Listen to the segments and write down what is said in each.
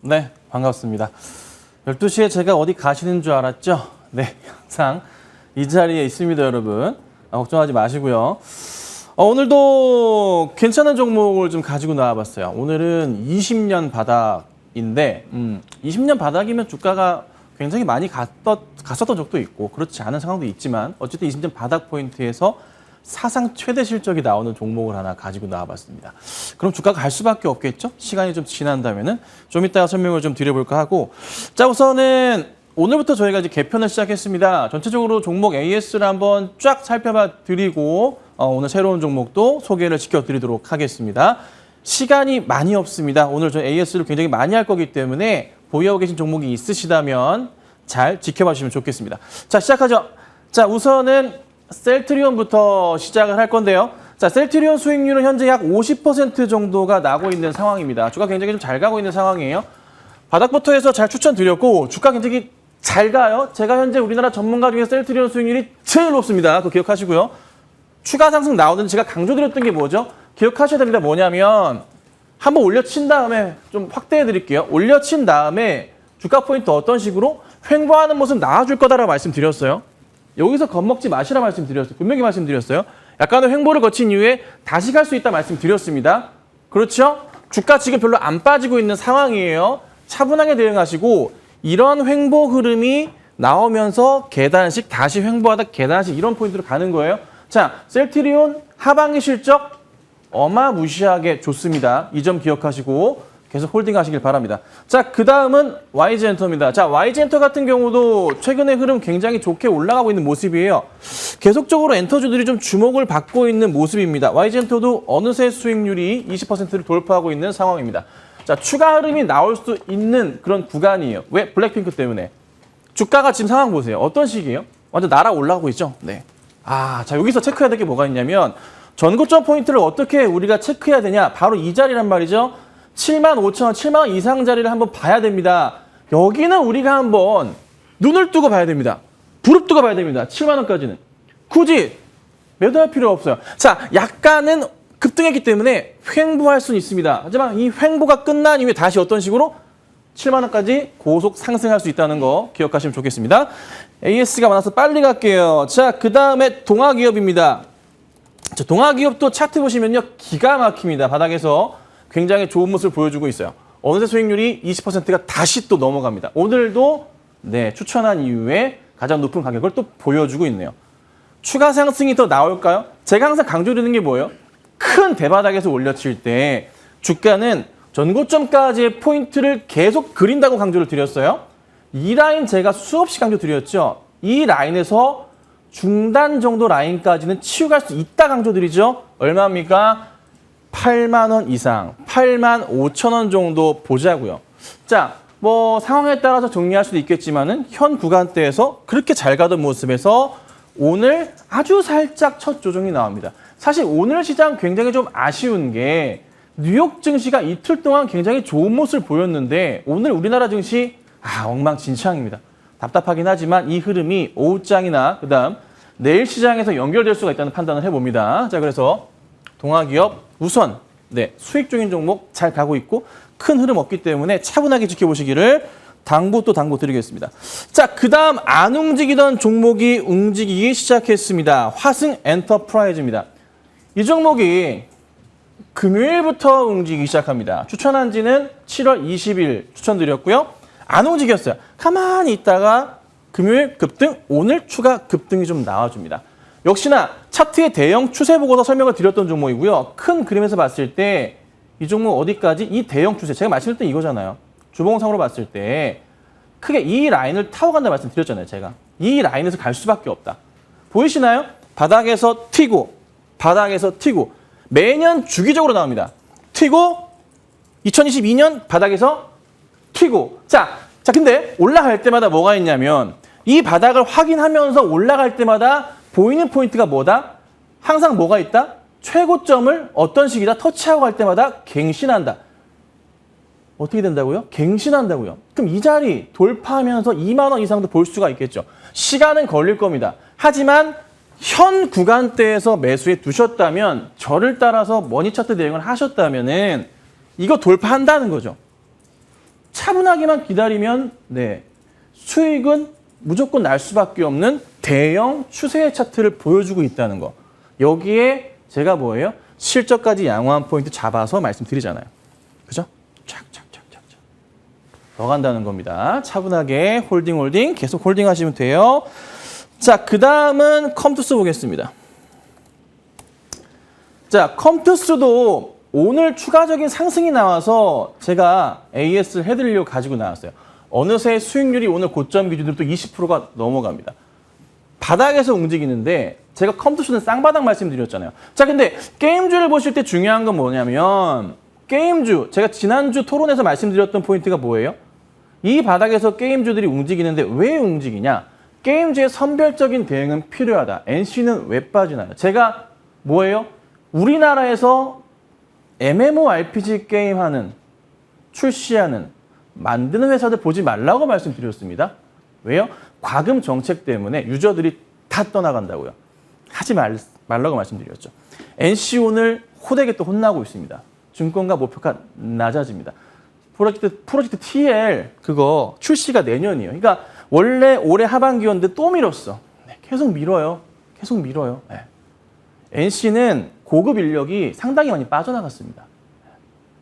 네, 반갑습니다. 12시에 제가 어디 가시는 줄 알았죠? 네, 항상 이 자리에 있습니다, 여러분. 걱정하지 마시고요. 오늘도 괜찮은 종목을 좀 가지고 나와봤어요. 오늘은 20년 바닥인데 20년 바닥이면 주가가 굉장히 많이 갔었던 적도 있고 그렇지 않은 상황도 있지만 어쨌든 20년 바닥 포인트에서 사상 최대 실적이 나오는 종목을 하나 가지고 나와봤습니다. 그럼 주가가 갈 수밖에 없겠죠? 시간이 좀 지난다면은 좀 이따가 설명을 좀 드려볼까 하고, 자, 우선은 오늘부터 저희가 이제 개편을 시작했습니다. 전체적으로 종목 AS를 한번 쫙 살펴봐 드리고 오늘 새로운 종목도 소개를 시켜드리도록 하겠습니다. 시간이 많이 없습니다. 오늘 저희 AS를 굉장히 많이 할 거기 때문에 보유하고 계신 종목이 있으시다면 잘 지켜봐 주시면 좋겠습니다. 자, 시작하죠. 자, 우선은 셀트리온부터 시작을 할 건데요. 자, 셀트리온 수익률은 현재 약 50% 정도가 나고 있는 상황입니다. 주가 굉장히 좀 잘 가고 있는 상황이에요. 바닥부터 해서 잘 추천드렸고 주가 굉장히 잘 가요. 제가 현재 우리나라 전문가 중에 셀트리온 수익률이 제일 높습니다. 그거 기억하시고요. 추가 상승 나오는데 제가 강조드렸던 게 뭐죠? 기억하셔야 됩니다. 뭐냐면 한번 올려친 다음에 좀 확대해 드릴게요. 올려친 다음에 주가 포인트 어떤 식으로 횡보하는 모습 나와줄 거다라고 말씀드렸어요. 여기서 겁먹지 마시라 말씀드렸어요. 분명히 말씀드렸어요. 약간의 횡보를 거친 이후에 다시 갈 수 있다 말씀드렸습니다. 그렇죠? 주가 지금 별로 안 빠지고 있는 상황이에요. 차분하게 대응하시고 이런 횡보 흐름이 나오면서 계단식 다시 횡보하다 계단식 이런 포인트로 가는 거예요. 자, 셀트리온 하반기 실적 어마무시하게 좋습니다. 이 점 기억하시고 계속 홀딩하시길 바랍니다. 자, 그 다음은 YG엔터입니다. 자, YG엔터 같은 경우도 최근의 흐름 굉장히 좋게 올라가고 있는 모습이에요. 계속적으로 엔터주들이 좀 주목을 받고 있는 모습입니다. YG엔터도 어느새 수익률이 20%를 돌파하고 있는 상황입니다. 자, 추가 흐름이 나올 수 있는 그런 구간이에요. 왜? 블랙핑크 때문에. 주가가 지금 상황 보세요. 어떤 식이에요? 완전 날아 올라가고 있죠? 네. 자, 여기서 체크해야 될 게 뭐가 있냐면 전고점 포인트를 어떻게 우리가 체크해야 되냐? 바로 이 자리란 말이죠. 75,000원, 7만 원 이상 자리를 한번 봐야 됩니다. 여기는 우리가 한번 눈을 뜨고 봐야 됩니다. 부릅뜨고 봐야 됩니다. 7만 원까지는. 굳이 매도할 필요 없어요. 자, 약간은 급등했기 때문에 횡보할 수는 있습니다. 하지만 이 횡보가 끝난 이후에 다시 어떤 식으로 7만 원까지 고속 상승할 수 있다는 거 기억하시면 좋겠습니다. AS가 많아서 빨리 갈게요. 자, 그 다음에 동아기업입니다. 자, 동아기업도 차트 보시면요. 기가 막힙니다. 바닥에서 굉장히 좋은 모습을 보여주고 있어요. 어느새 수익률이 20%가 다시 또 넘어갑니다. 오늘도 추천한 이후에 가장 높은 가격을 또 보여주고 있네요. 추가 상승이 더 나올까요? 제가 항상 강조드리는 게 뭐예요? 큰 대바닥에서 올려칠 때 주가는 전고점까지의 포인트를 계속 그린다고 강조를 드렸어요. 이 라인 제가 수없이 강조드렸죠. 이 라인에서 중단 정도 라인까지는 치유갈 수 있다 강조드리죠. 얼마입니까? 8만 원 이상, 8만 5천 원 정도 보자고요. 자, 뭐 상황에 따라서 정리할 수도 있겠지만은 현 구간대에서 그렇게 잘 가던 모습에서 오늘 아주 살짝 첫 조정이 나옵니다. 사실 오늘 시장 굉장히 좀 아쉬운 게 뉴욕 증시가 이틀 동안 굉장히 좋은 모습을 보였는데 오늘 우리나라 증시 엉망진창입니다. 답답하긴 하지만 이 흐름이 오후장이나 그다음 내일 시장에서 연결될 수가 있다는 판단을 해봅니다. 자, 그래서 동아기업 우선 수익 중인 종목 잘 가고 있고 큰 흐름 없기 때문에 차분하게 지켜보시기를 당부 드리겠습니다. 자, 그 다음 안 움직이던 종목이 움직이기 시작했습니다. 화승 엔터프라이즈입니다. 이 종목이 금요일부터 움직이기 시작합니다. 추천한 지는 7월 20일 추천드렸고요. 안 움직였어요. 가만히 있다가 금요일 급등, 오늘 추가 급등이 좀 나와줍니다. 역시나 차트의 대형 추세 보고서 설명을 드렸던 종목이고요. 큰 그림에서 봤을 때 이 종목 어디까지? 이 대형 추세, 제가 말씀드렸던 이거잖아요. 주봉상으로 봤을 때 크게 이 라인을 타고 간다 말씀드렸잖아요. 제가. 이 라인에서 갈 수밖에 없다. 보이시나요? 바닥에서 튀고 바닥에서 튀고 매년 주기적으로 나옵니다. 튀고 2022년 바닥에서 튀고 자, 근데 올라갈 때마다 뭐가 있냐면 이 바닥을 확인하면서 올라갈 때마다 보이는 포인트가 뭐다? 항상 뭐가 있다? 최고점을 어떤 식이다? 터치하고 갈 때마다 갱신한다. 어떻게 된다고요? 갱신한다고요. 그럼 이 자리 돌파하면서 2만 원 이상도 볼 수가 있겠죠. 시간은 걸릴 겁니다. 하지만 현 구간대에서 매수해 두셨다면 저를 따라서 머니차트 대응을 하셨다면은 이거 돌파한다는 거죠. 차분하게만 기다리면 네, 수익은 무조건 날 수밖에 없는 대형 추세의 차트를 보여주고 있다는 거. 여기에 제가 뭐예요? 실적까지 양호한 포인트 잡아서 말씀드리잖아요. 그죠? 쫙쫙쫙쫙쫙. 더 간다는 겁니다. 차분하게 홀딩 계속 홀딩 하시면 돼요. 자, 그 다음은 컴투스 보겠습니다. 자, 컴투스도 오늘 추가적인 상승이 나와서 제가 AS를 해드리려고 가지고 나왔어요. 어느새 수익률이 오늘 고점 기준으로 또 20%가 넘어갑니다. 바닥에서 움직이는데 제가 컴투스는 쌍바닥 말씀드렸잖아요. 자, 근데 게임주를 보실 때 중요한 건 뭐냐면 게임주, 제가 지난주 토론에서 말씀드렸던 포인트가 뭐예요? 이 바닥에서 게임주들이 움직이는데 왜 움직이냐? 게임주의 선별적인 대응은 필요하다. NC는 왜 빠지나요? 제가 뭐예요? 우리나라에서 MMORPG 게임하는, 출시하는, 만드는 회사들 보지 말라고 말씀드렸습니다. 왜요? 과금 정책 때문에 유저들이 다 떠나간다고요. 하지 말라고 말씀드렸죠. NC 오늘 호되게 또 혼나고 있습니다. 증권가 목표가 낮아집니다. 프로젝트 TL 그거 출시가 내년이에요. 그러니까 원래 올해 하반기였는데 또 미뤘어. 네, 계속 미뤄요. 네. NC는 고급 인력이 상당히 많이 빠져나갔습니다.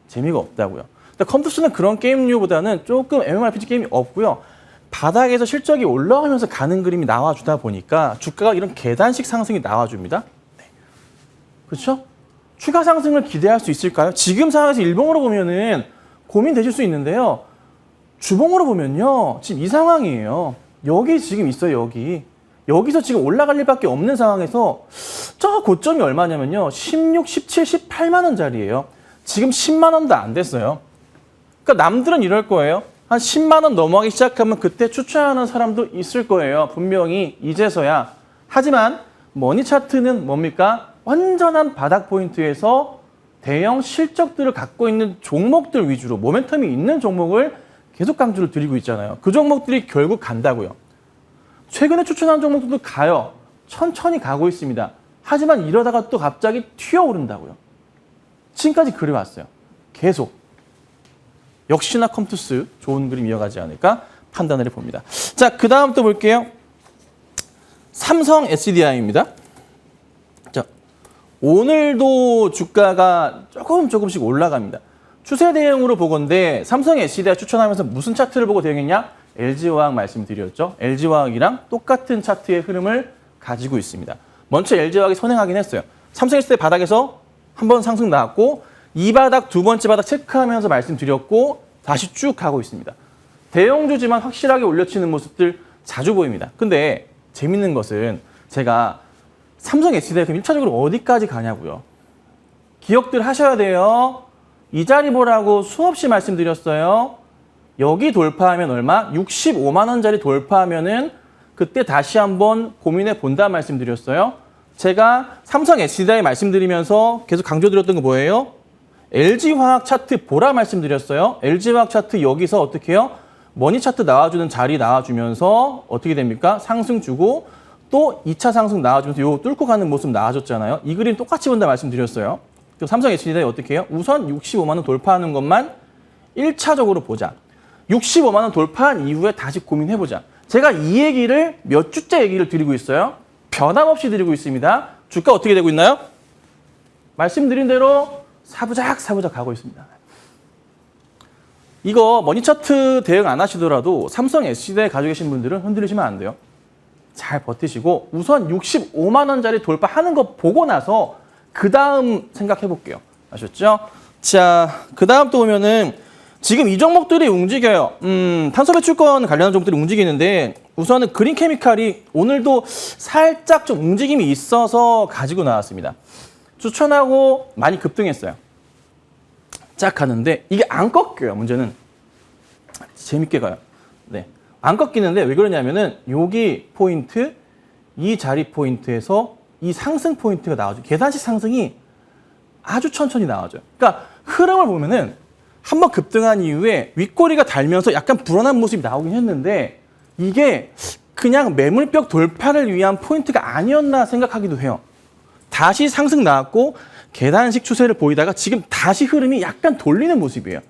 재미가 없다고요. 컴투스는 그런 게임류보다는 조금 MMORPG 게임이 없고요. 바닥에서 실적이 올라가면서 가는 그림이 나와주다 보니까 주가가 이런 계단식 상승이 나와줍니다. 네. 그렇죠? 추가 상승을 기대할 수 있을까요? 지금 상황에서 일봉으로 보면은 고민되실 수 있는데요. 주봉으로 보면요. 지금 이 상황이에요. 여기 지금 있어요, 여기. 여기서 지금 올라갈 일밖에 없는 상황에서 저 고점이 얼마냐면요. 16, 17, 18만 원짜리예요. 지금 10만 원도 안 됐어요. 그러니까 남들은 이럴 거예요. 한 10만 원 넘어가기 시작하면 그때 추천하는 사람도 있을 거예요. 분명히 이제서야. 하지만 머니 차트는 뭡니까? 완전한 바닥 포인트에서 대형 실적들을 갖고 있는 종목들 위주로 모멘텀이 있는 종목을 계속 강조를 드리고 있잖아요. 그 종목들이 결국 간다고요. 최근에 추천한 종목들도 가요. 천천히 가고 있습니다. 하지만 이러다가 또 갑자기 튀어오른다고요. 지금까지 그래왔어요. 계속. 역시나 컴투스 좋은 그림 이어가지 않을까 판단을 해봅니다. 자, 그 다음 또 볼게요. 삼성 SDI입니다. 자, 오늘도 주가가 조금씩 올라갑니다. 추세 대응으로 보건데 삼성 SDI 추천하면서 무슨 차트를 보고 대응했냐? LG화학 말씀드렸죠. LG화학이랑 똑같은 차트의 흐름을 가지고 있습니다. 먼저 LG화학이 선행하긴 했어요. 삼성 SDI 바닥에서 한번 상승 나왔고 이 바닥, 두 번째 바닥 체크하면서 말씀드렸고 다시 쭉 가고 있습니다. 대형주지만 확실하게 올려치는 모습들 자주 보입니다. 근데 재밌는 것은 제가 삼성 SDI 그럼 1차적으로 어디까지 가냐고요. 기억들 하셔야 돼요. 이 자리 보라고 수없이 말씀드렸어요. 여기 돌파하면 얼마? 65만 원짜리 돌파하면은 그때 다시 한번 고민해 본다 말씀드렸어요. 제가 삼성 SDI 말씀드리면서 계속 강조드렸던 거 뭐예요? LG화학 차트 보라 말씀드렸어요. LG화학 차트 여기서 어떻게 해요? 머니 차트 나와주는 자리 나와주면서 어떻게 됩니까? 상승 주고 또 2차 상승 나와주면서 요거 뚫고 가는 모습 나와줬잖아요. 이 그림 똑같이 본다 말씀드렸어요. 그럼 삼성 SDI 어떻게 해요? 우선 65만 원 돌파하는 것만 1차적으로 보자. 65만 원 돌파한 이후에 다시 고민해보자. 제가 이 얘기를 몇 주째 얘기를 드리고 있어요. 변함없이 드리고 있습니다. 주가 어떻게 되고 있나요? 말씀드린 대로 사부작 가고 있습니다. 이거 머니차트 대응 안 하시더라도 삼성 SDI 가지고 계신 분들은 흔들리시면 안 돼요. 잘 버티시고 우선 65만 원짜리 돌파하는 거 보고 나서 그 다음 생각해 볼게요. 아셨죠? 자, 그 다음 또 보면은 지금 이 종목들이 움직여요. 탄소 배출권 관련한 종목들이 움직이는데 우선은 그린케미칼이 오늘도 살짝 좀 움직임이 있어서 가지고 나왔습니다. 추천하고 많이 급등했어요. 쫙 가는데 이게 안 꺾여요. 문제는 재밌게 가요. 네, 안 꺾이는데 왜 그러냐면은 여기 포인트, 이 자리 포인트에서 이 상승 포인트가 나와줘요. 계단식 상승이 아주 천천히 나와줘요. 그러니까 흐름을 보면은 한번 급등한 이후에 윗꼬리가 달면서 약간 불안한 모습이 나오긴 했는데 이게 그냥 매물벽 돌파를 위한 포인트가 아니었나 생각하기도 해요. 다시 상승 나왔고 계단식 추세를 보이다가 지금 다시 흐름이 약간 돌리는 모습이에요.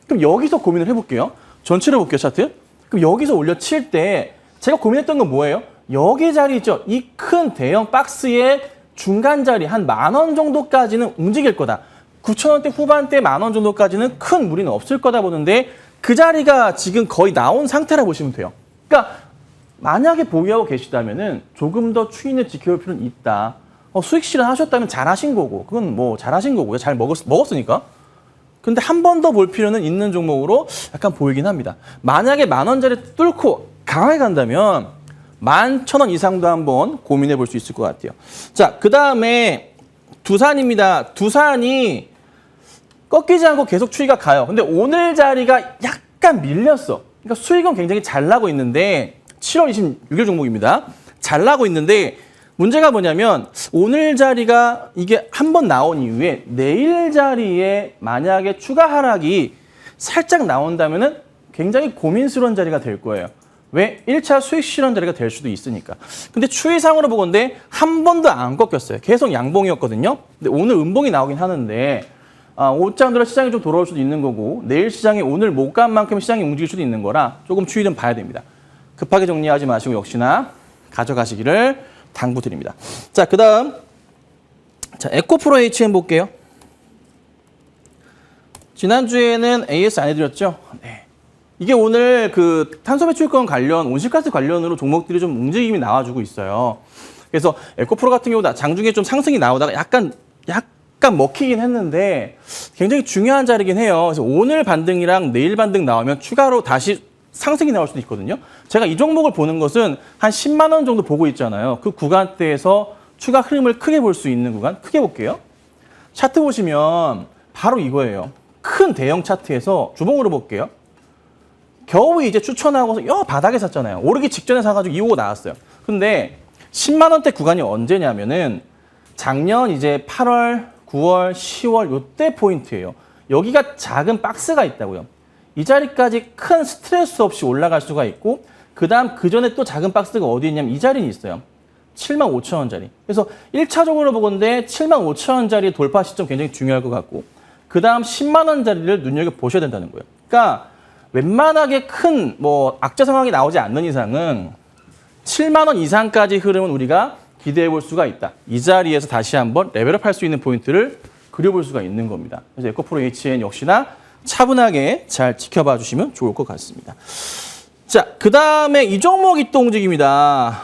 그럼 여기서 고민을 해볼게요. 전체를 볼게요, 차트. 그럼 여기서 올려칠 때 제가 고민했던 건 뭐예요? 여기 자리 있죠? 이 큰 대형 박스의 중간 자리 한 10,000원 정도까지는 움직일 거다. 9,000원대 후반대 10,000원 정도까지는 큰 무리는 없을 거다 보는데 그 자리가 지금 거의 나온 상태라 보시면 돼요. 그러니까 만약에 보유하고 계시다면은 조금 더 추이를 지켜볼 필요는 있다. 수익 실현하셨다면 잘하신 거고, 그건 뭐 잘하신 거고요. 잘 먹었으니까. 근데 한 번 더 볼 필요는 있는 종목으로 약간 보이긴 합니다. 만약에 10,000원짜리 뚫고 강하게 간다면 11,000원 이상도 한번 고민해 볼 수 있을 것 같아요. 자, 그 다음에 두산입니다. 두산이 꺾이지 않고 계속 추이가 가요. 근데 오늘 자리가 약간 밀렸어. 그러니까 수익은 굉장히 잘 나고 있는데 7월 26일 종목입니다. 잘 나고 있는데 문제가 뭐냐면 오늘 자리가 이게 한 번 나온 이후에 내일 자리에 만약에 추가 하락이 살짝 나온다면은 굉장히 고민스러운 자리가 될 거예요. 왜? 1차 수익 실현 자리가 될 수도 있으니까. 근데 추이상으로 보건데 한 번도 안 꺾였어요. 계속 양봉이었거든요. 근데 오늘 음봉이 나오긴 하는데 옷장 들어 시장이 좀 돌아올 수도 있는 거고 내일 시장이 오늘 못 간 만큼 시장이 움직일 수도 있는 거라 조금 추이 좀 봐야 됩니다. 급하게 정리하지 마시고 역시나 가져가시기를 당부드립니다. 자, 그 다음 자 에코프로 HM 볼게요. 지난주에는 AS 안 해드렸죠? 네. 이게 오늘 그 탄소 배출권 관련, 온실가스 관련으로 종목들이 좀 움직임이 나와주고 있어요. 그래서 에코프로 같은 경우 장중에 좀 상승이 나오다가 약간 먹히긴 했는데 굉장히 중요한 자리긴 해요. 그래서 오늘 반등이랑 내일 반등 나오면 추가로 다시 상승이 나올 수도 있거든요. 제가 이 종목을 보는 것은 한 10만 원 정도 보고 있잖아요. 그 구간대에서 추가 흐름을 크게 볼 수 있는 구간, 크게 볼게요. 차트 보시면 바로 이거예요. 큰 대형 차트에서 주봉으로 볼게요. 겨우 이제 추천하고서 여 바닥에 샀잖아요. 오르기 직전에 사가지고 이오고 나왔어요. 근데 10만 원대 구간이 언제냐면은 작년 이제 8월, 9월, 10월 요때 포인트예요. 여기가 작은 박스가 있다고요. 이 자리까지 큰 스트레스 없이 올라갈 수가 있고 그다음 그 전에 또 작은 박스가 어디 있냐면 이 자리는 있어요. 75,000원짜리. 그래서 1차적으로 보건데 75,000원짜리 돌파 시점 굉장히 중요할 것 같고 그다음 10만 원짜리를 눈여겨보셔야 된다는 거예요. 그러니까 웬만하게 큰 뭐 악재 상황이 나오지 않는 이상은 7만 원 이상까지 흐름은 우리가 기대해 볼 수가 있다. 이 자리에서 다시 한번 레벨업 할 수 있는 포인트를 그려볼 수가 있는 겁니다. 그래서 에코프로 HN 역시나 차분하게 잘 지켜봐 주시면 좋을 것 같습니다. 자, 그 다음에 이 종목이 또 움직입니다.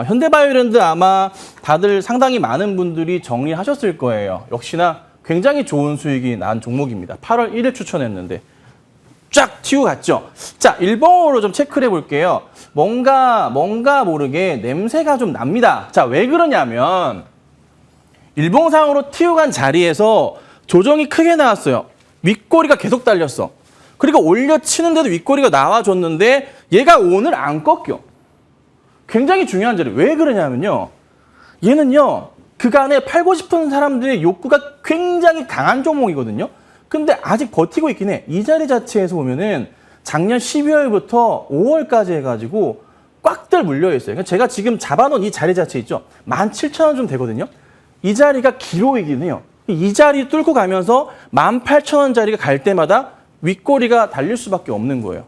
현대바이오랜드 아마 다들 상당히 많은 분들이 정리하셨을 거예요. 역시나 굉장히 좋은 수익이 난 종목입니다. 8월 1일 추천했는데 쫙 튀고 갔죠. 자, 일봉으로 좀 체크를 해볼게요. 뭔가 모르게 냄새가 좀 납니다. 자, 왜 그러냐면 일봉상으로 튀고 간 자리에서 조정이 크게 나왔어요. 윗꼬리가 계속 달렸어. 그리고 올려치는데도 윗꼬리가 나와줬는데 얘가 오늘 안 꺾여. 굉장히 중요한 자리. 왜 그러냐면요. 얘는요. 그간에 팔고 싶은 사람들의 욕구가 굉장히 강한 종목이거든요. 근데 아직 버티고 있긴 해. 이 자리 자체에서 보면은 작년 12월부터 5월까지 해가지고 꽉들 물려있어요. 그러니까 제가 지금 잡아놓은 이 자리 자체 있죠. 17,000원 좀 되거든요. 이 자리가 기로이긴 해요. 이 자리 뚫고 가면서 18,000원짜리가 갈 때마다 윗꼬리가 달릴 수밖에 없는 거예요.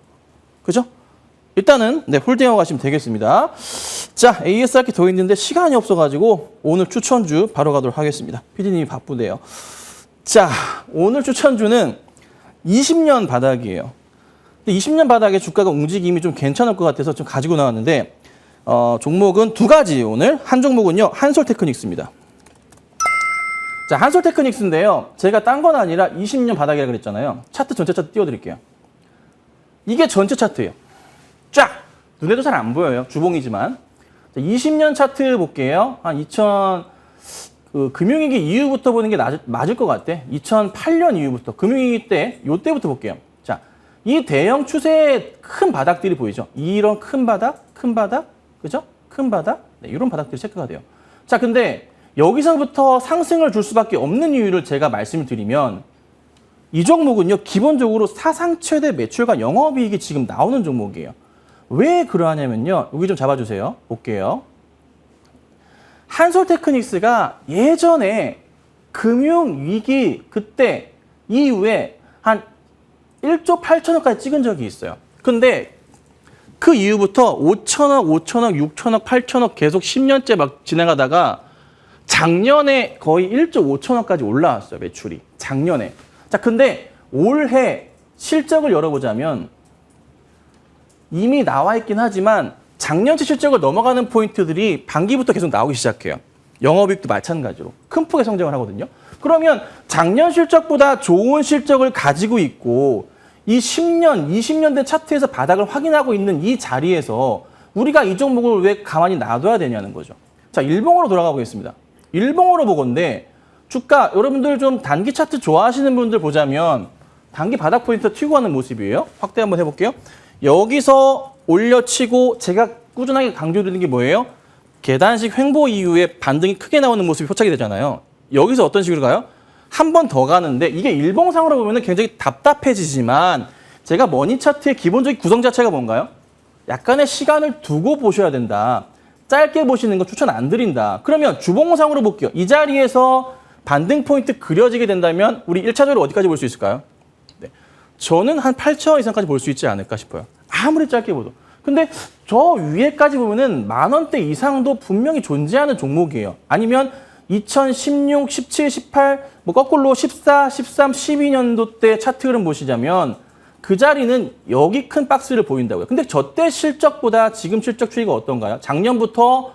그죠? 일단은 네, 홀딩하고 가시면 되겠습니다. 자, ASRK 더 있는데 시간이 없어가지고 오늘 추천주 바로 가도록 하겠습니다. PD님이 바쁘대요. 자, 오늘 추천주는 20년 바닥이에요. 20년 바닥에 주가가 움직임이 좀 괜찮을 것 같아서 좀 가지고 나왔는데 종목은 두 가지 오늘. 한 종목은요. 한솔테크닉스입니다. 자, 한솔테크닉스인데요. 제가 딴 건 아니라 20년 바닥이라 그랬잖아요. 차트 전체 차트 띄워드릴게요. 이게 전체 차트예요. 쫙! 눈에도 잘 안 보여요. 주봉이지만. 자, 20년 차트 볼게요. 한 2000... 금융위기 이후부터 보는 게 맞을 것 같아. 2008년 이후부터. 금융위기 때, 요때부터 볼게요. 자, 이 대형 추세의 큰 바닥들이 보이죠? 이런 큰 바닥, 그죠? 큰 바닥. 네, 이런 바닥들이 체크가 돼요. 자, 근데 여기서부터 상승을 줄 수밖에 없는 이유를 제가 말씀을 드리면 이 종목은요, 기본적으로 사상 최대 매출과 영업이익이 지금 나오는 종목이에요. 왜 그러하냐면요. 여기 좀 잡아주세요. 볼게요. 한솔테크닉스가 예전에 금융위기 그때 이후에 한 1조 8천억까지 찍은 적이 있어요. 근데 그 이후부터 5천억, 5천억, 6천억, 8천억 계속 10년째 막 진행하다가 작년에 거의 1조 5천억까지 올라왔어요, 매출이. 작년에. 자, 근데 올해 실적을 열어보자면 이미 나와 있긴 하지만 작년치 실적을 넘어가는 포인트들이 반기부터 계속 나오기 시작해요. 영업이익도 마찬가지로 큰 폭의 성장을 하거든요. 그러면 작년 실적보다 좋은 실적을 가지고 있고 이 10년, 20년 된 차트에서 바닥을 확인하고 있는 이 자리에서 우리가 이 종목을 왜 가만히 놔둬야 되냐는 거죠. 자, 일봉으로 돌아가 보겠습니다. 일봉으로 보건데 주가 여러분들 좀 단기 차트 좋아하시는 분들 보자면 단기 바닥 포인트 튀고 가는 모습이에요. 확대 한번 해볼게요. 여기서 올려치고 제가 꾸준하게 강조드리는 게 뭐예요? 계단식 횡보 이후에 반등이 크게 나오는 모습이 포착이 되잖아요. 여기서 어떤 식으로 가요? 한 번 더 가는데 이게 일봉상으로 보면 굉장히 답답해지지만 제가 머니 차트의 기본적인 구성 자체가 뭔가요? 약간의 시간을 두고 보셔야 된다. 짧게 보시는 거 추천 안 드린다. 그러면 주봉상으로 볼게요. 이 자리에서 반등 포인트 그려지게 된다면 우리 1차적으로 어디까지 볼 수 있을까요? 네. 저는 한 8천 원 이상까지 볼 수 있지 않을까 싶어요. 아무리 짧게 보도. 근데 저 위에까지 보면은 10,000원대 이상도 분명히 존재하는 종목이에요. 아니면 2016, 17, 18, 뭐 거꾸로 14, 13, 12년도 때 차트 흐름 보시자면 그 자리는 여기 큰 박스를 보인다고요. 근데 저 때 실적보다 지금 실적 추이가 어떤가요? 작년부터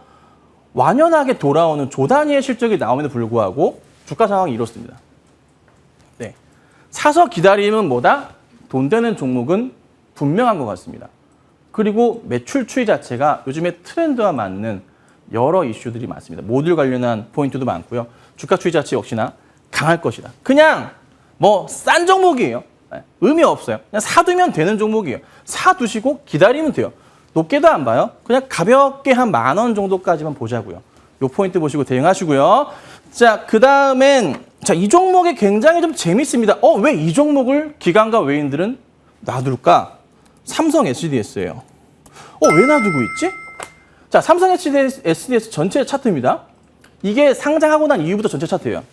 완연하게 돌아오는 조 단위의 실적이 나옴에도 불구하고 주가 상황이 이렇습니다. 네. 사서 기다리면 뭐다? 돈 되는 종목은 분명한 것 같습니다. 그리고 매출 추이 자체가 요즘에 트렌드와 맞는 여러 이슈들이 많습니다. 모듈 관련한 포인트도 많고요. 주가 추이 자체 역시나 강할 것이다. 그냥 뭐 싼 종목이에요. 의미 없어요. 그냥 사두면 되는 종목이에요. 사두시고 기다리면 돼요. 높게도 안 봐요. 그냥 가볍게 한 10,000원 정도까지만 보자고요. 요 포인트 보시고 대응하시고요. 자, 그 다음엔 이 종목이 굉장히 좀 재밌습니다. 왜 이 종목을 기관과 외인들은 놔둘까? 삼성 SDS예요. 왜 놔두고 있지? 자, 삼성 SDS 전체 차트입니다. 이게 상장하고 난 이후부터 전체 차트예요.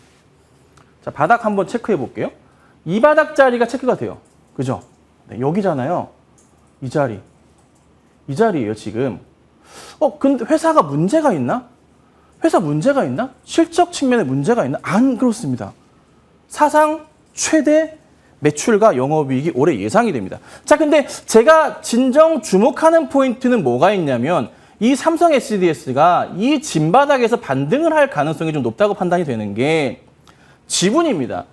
자, 바닥 한번 체크해 볼게요. 이 바닥 자리가 체크가 돼요. 그죠? 네, 여기잖아요. 이 자리. 이 자리예요, 지금. 근데 회사가 문제가 있나? 회사 문제가 있나? 실적 측면에 문제가 있나? 안 그렇습니다. 사상 최대 매출과 영업이익이 올해 예상이 됩니다. 자, 근데 제가 진정 주목하는 포인트는 뭐가 있냐면 이 삼성 SDS가 이 진바닥에서 반등을 할 가능성이 좀 높다고 판단이 되는 게 지분입니다.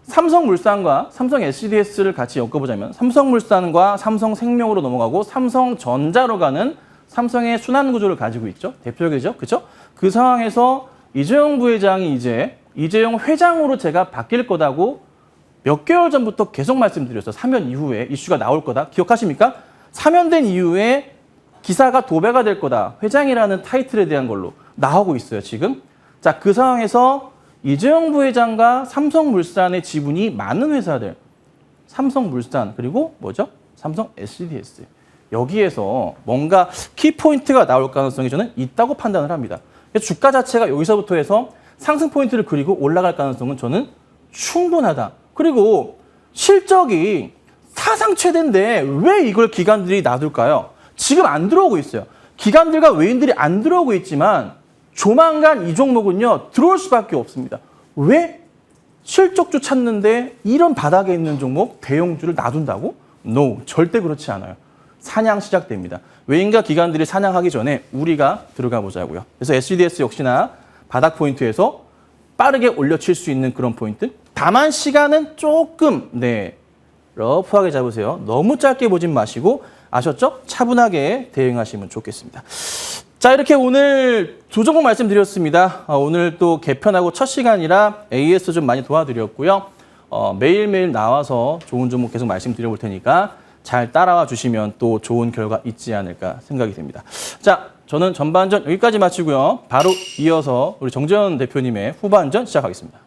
삼성물산과 삼성 SDS를 같이 엮어보자면 삼성물산과 삼성생명으로 넘어가고 삼성전자로 가는 삼성의 순환 구조를 가지고 있죠. 대표적이죠. 그렇죠? 그 상황에서 이재용 부회장이 이제 이재용 회장으로 제가 바뀔 거다고 몇 개월 전부터 계속 말씀드렸어요. 사면 이후에 이슈가 나올 거다. 기억하십니까? 사면된 이후에 기사가 도배가 될 거다. 회장이라는 타이틀에 대한 걸로 나오고 있어요, 지금. 자, 그 상황에서 이재용 부회장과 삼성물산의 지분이 많은 회사들, 삼성물산 그리고 뭐죠? 삼성 SDS. 여기에서 뭔가 키포인트가 나올 가능성이 저는 있다고 판단을 합니다. 그래서 주가 자체가 여기서부터 해서 상승 포인트를 그리고 올라갈 가능성은 저는 충분하다. 그리고 실적이 사상 최대인데 왜 이걸 기관들이 놔둘까요? 지금 안 들어오고 있어요. 기관들과 외인들이 안 들어오고 있지만 조만간 이 종목은요, 들어올 수밖에 없습니다. 왜? 실적주 찾는데 이런 바닥에 있는 종목, 대형주를 놔둔다고? No, 절대 그렇지 않아요. 사냥 시작됩니다. 외인과 기관들이 사냥하기 전에 우리가 들어가 보자고요. 그래서 SDS 역시나 바닥 포인트에서 빠르게 올려칠 수 있는 그런 포인트. 다만 시간은 조금 러프하게 잡으세요. 너무 짧게 보진 마시고 아셨죠? 차분하게 대응하시면 좋겠습니다. 자, 이렇게 오늘 두 종목 말씀드렸습니다. 오늘 또 개편하고 첫 시간이라 AS 좀 많이 도와드렸고요. 매일매일 나와서 좋은 종목 계속 말씀드려볼 테니까 잘 따라와 주시면 또 좋은 결과 있지 않을까 생각이 됩니다. 자, 저는 전반전 여기까지 마치고요. 바로 이어서 우리 정재현 대표님의 후반전 시작하겠습니다.